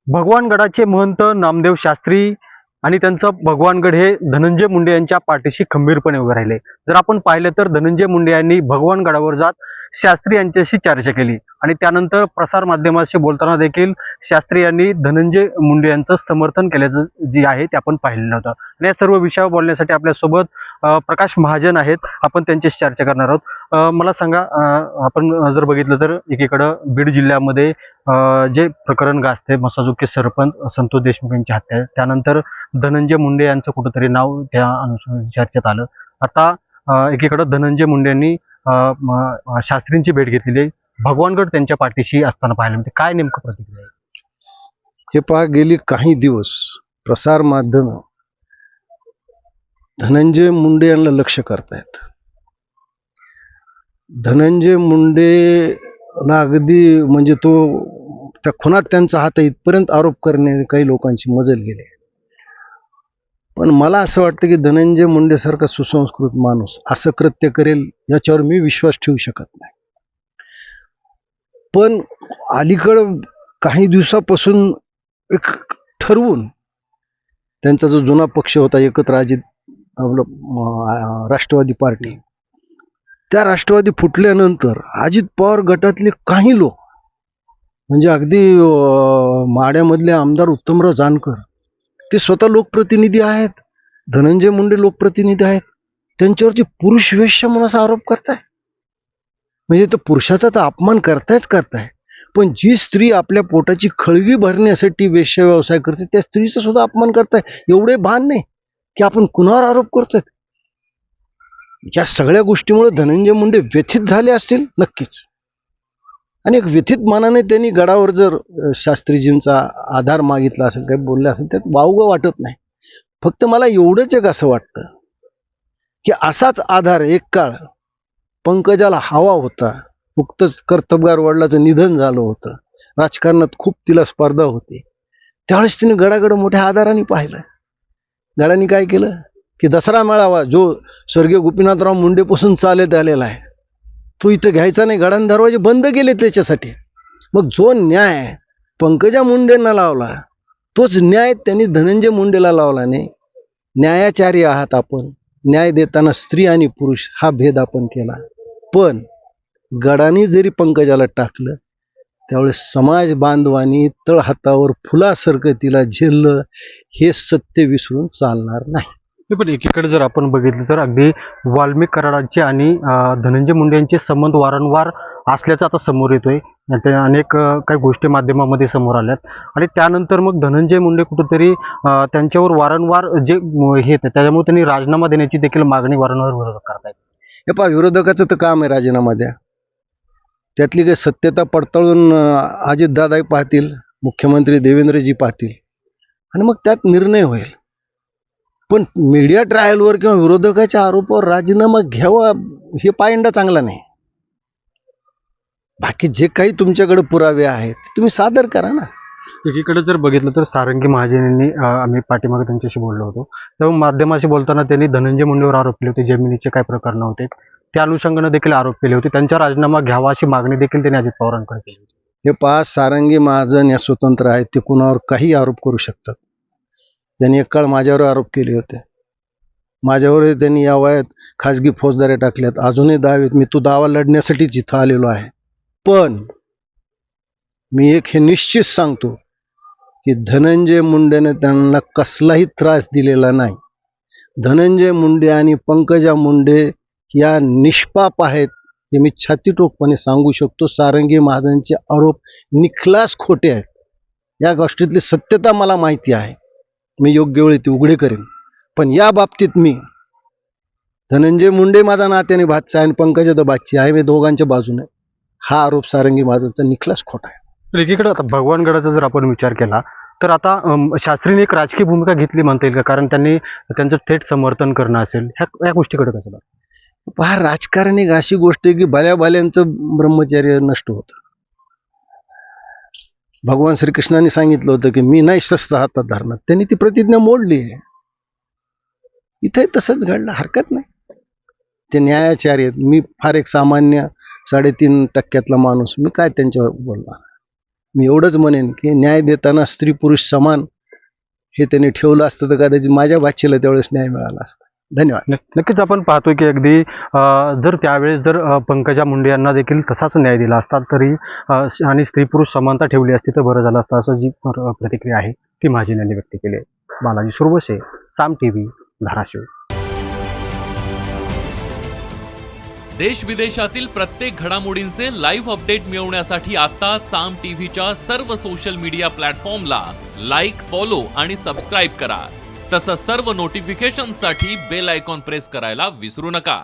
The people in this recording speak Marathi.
भगवानगडाचे महंत नामदेव शास्त्री आणि त्यांचं भगवानगड हे धनंजय मुंडे यांच्या पाठीशी खंबीरपणे उभे राहिले. जर आपण पाहिलं तर धनंजय मुंडे यांनी भगवानगडावर जात शास्त्री यांच्याशी चर्चा केली आणि त्यानंतर प्रसार माध्यमांशी बोलताना देखील शास्त्री यांनी धनंजय मुंडे यांचं समर्थन केल्याचं जे आहे ते आपण पाहिलेलं होतं. आणि या सर्व विषयावर बोलण्यासाठी आपल्यासोबत प्रकाश महाजन आहेत. आपण त्यांच्याशी चर्चा करणार आहोत. मला सांगा, आपण जर बघितलं तर एकीकडं बीड जिल्ह्यामध्ये जे प्रकरण गाजते मसाजोगचे सरपंच संतोष देशमुख यांची हत्या आहे, त्यानंतर धनंजय मुंडे यांचं कुठंतरी नाव त्या अनुषंगाने चर्चेत आलं. आता एकीकडे धनंजय मुंडेंनी शास्त्रींची भेट घेतलेली आहे. भगवानगड त्यांच्या पाठीशी असताना पाहायला मिळते. काय नेमकं प्रतिक्रिया आहे? हे पहा, गेली काही दिवस प्रसार माध्यम धनंजय मुंडे यांना लक्ष करतायत. धनंजय मुंडेला अगदी म्हणजे तो त्या खुनात त्यांचा हात आहे इथपर्यंत आरोप करण्याने काही लोकांची मजल गेली. पण मला असं वाटतं की धनंजय मुंडे सारखा सुसंस्कृत माणूस असं कृत्य करेल याच्यावर मी विश्वास ठेवू शकत नाही. पण अलीकडं काही दिवसापासून एक ठरवून त्यांचा जो जुना पक्ष होता एकत्र राष्ट्रवादी पार्टी, त्या राष्ट्रवादी फुटल्यानंतर अजित पवार गटातले काही लोक म्हणजे अगदी माड्यामधले आमदार उत्तमराव जानकर ते स्वतः लोकप्रतिनिधी आहेत, धनंजय मुंडे लोकप्रतिनिधी आहेत, त्यांच्यावरती पुरुष वेश्या म्हणून असा आरोप करताय. म्हणजे तो पुरुषाचा तर अपमान करताय, पण जी स्त्री आपल्या पोटाची खळगी भरण्यासाठी वेश्या व्यवसाय करते त्या स्त्रीचा सुद्धा अपमान करताय. एवढे भान नाही की आपण कुणावर आरोप करतोय. या सगळ्या गोष्टीमुळे धनंजय मुंडे व्यथित झाले असतील नक्कीच. आणि एक व्यथित मानाने त्यांनी गडावर जर शास्त्रीजींचा आधार मागितला असेल, काही बोलले असेल, त्यात वावगं वाटत नाही. फक्त मला एवढंच एक असं वाटतं की असाच आधार एक काळ पंकजाला हवा होता. नुकतंच कर्तबगार वडिलाचं निधन झालं होतं, राजकारणात खूप तिला स्पर्धा होती, त्यावेळेस तिने गडाकडे मोठ्या आधाराने पाहिलं. गडाने काय केलं की दसरा मेळावा जो स्वर्गीय गोपीनाथराव मुंडेपासून चालत आलेला आहे तो इथं घ्यायचा नाही, गडाने दरवाजे बंद केले त्याच्यासाठी. मग जो न्याय पंकजा मुंडेंना लावला तोच न्याय त्यांनी धनंजय मुंडेला लावला नाही. न्यायाचारी आहात आपण, न्याय देताना स्त्री आणि पुरुष हा भेद आपण केला. पण गडाने जरी पंकजाला टाकलं त्यावेळेस समाज बांधवांनी तळहातावर फुलासारखं तिला झेललं. हे सत्य विसरून चालणार नाही. पण एकीकडे जर आपण बघितलं तर अगदी वाल्मिक कराडांचे आणि धनंजय मुंडे यांचे संबंध वारंवार असल्याचं आता समोर येतोय. त्या अनेक काही गोष्टी माध्यमामध्ये समोर आल्यात आणि त्यानंतर मग धनंजय मुंडे कुठेतरी त्यांच्यावर वारंवार जे हे येतं त्याच्यामुळे त्यांनी राजीनामा देण्याची देखील मागणी वारंवार विरोधक करतायत. हे पहा, विरोधकाचं तर काम आहे राजीनामा द्या. त्यातली काही सत्यता पडताळून अजितदादा पाहतील, मुख्यमंत्री देवेंद्रजी पाहतील आणि मग त्यात निर्णय होईल. पण मीडिया ट्रायलवर किंवा विरोधकाच्या आरोपावर राजीनामा घ्यावा हे पायंडा चांगला नाही. बाकी जे काही तुमच्याकडे पुरावे आहेत तुम्ही सादर करा ना. एकीकडे जर बघितलं तर सारंगी महाजन यांनी आम्ही पाठीमागे त्यांच्याशी बोललो होतो, तेव्हा माध्यमाशी बोलताना त्यांनी धनंजय मुंडेवर आरोप केले होते, जमिनीचे काय प्रकरण होते त्या अनुषंगाने देखील आरोप केले होते. त्यांचा राजीनामा घ्यावा अशी मागणी देखील त्यांनी अजित पवारांकडे केली होती. हे पहा, सारंगी महाजन या स्वतंत्र आहेत, ते कुणावर काही आरोप करू शकतात. त्यांनी एक काळ माझ्यावर आरोप केले होते, माझ्यावर त्यांनी या वयात खाजगी फौजदाऱ्या टाकल्यात, अजूनही दावेत. मी तो दावा लढण्यासाठीच इथं आलेलो आहे. पण मी एक हे निश्चित सांगतो की धनंजय मुंडेने त्यांना कसलाही त्रास दिलेला नाही. धनंजय मुंडे आणि पंकजा मुंडे या निष्पाप आहेत हे मी छातीटोकपणे सांगू शकतो. सारंगी महाजनचे आरोप निखलास खोटे आहेत. या गोष्टीतली सत्यता मला माहिती आहे, मी योग्य वेळी ती उघडी करेन. पण या बाबतीत मी धनंजय मुंडे माझा नात्याने भातचा आहे आणि पंकजा तर भाची आहे, मी दोघांच्या बाजूने. हा आरोप सारंगी महाजनचा निखलास खोटा आहे. तर एकीकडे आता भगवानगडाचा जर आपण विचार केला तर आता शास्त्रीने एक राजकीय भूमिका घेतली म्हणता येईल का? कारण त्यांनी त्यांचं थेट समर्थन करणं असेल, ह्या गोष्टीकडे कसं बघा? पहा, राजकारण एक अशी गोष्ट आहे की भल्याचं ब्रह्मचर्य नष्ट होतं. भगवान श्रीकृष्णाने सांगितलं होतं की मी नाही शस्त्र हातात धरणार, त्यांनी ती प्रतिज्ञा मोडली आहे. इथे तसंच घडलं, हरकत नाही. ते न्यायाचार्य आहेत, मी फार एक सामान्य 3.5% माणूस, मी काय त्यांच्यावर बोलणार. मी एवढंच म्हणेन की न्याय देताना स्त्री पुरुष समान हे त्यांनी ठेवलं असतं तर कदाचित माझ्या बादशीला त्यावेळेस न्याय मिळाला असता. धन्यवाद. नक्कीच आपण पाहतोय की अगदी जर त्यावेळेस जर पंकजा मुंडे यांना देखील तसाच न्याय दिला असता तरी आणि स्त्री पुरुष समानता ठेवली असती तर बरं झालं असतं, असं जी प्रतिक्रिया आहे ती महाजन यांनी व्यक्त केली आहे. बालाजी सुरवसे, साम टीव्ही, धाराशिव. देश विदेशातील प्रत्येक घडामोडींचे लाईव्ह अपडेट मिळवण्यासाठी आता साम टीव्हीच्या सर्व सोशल मीडिया प्लॅटफॉर्मला लाईक, फॉलो आणि सबस्क्राईब करा. तसंच सर्व नोटिफिकेशनसाठी बेल आयकॉन प्रेस करायला विसरू नका.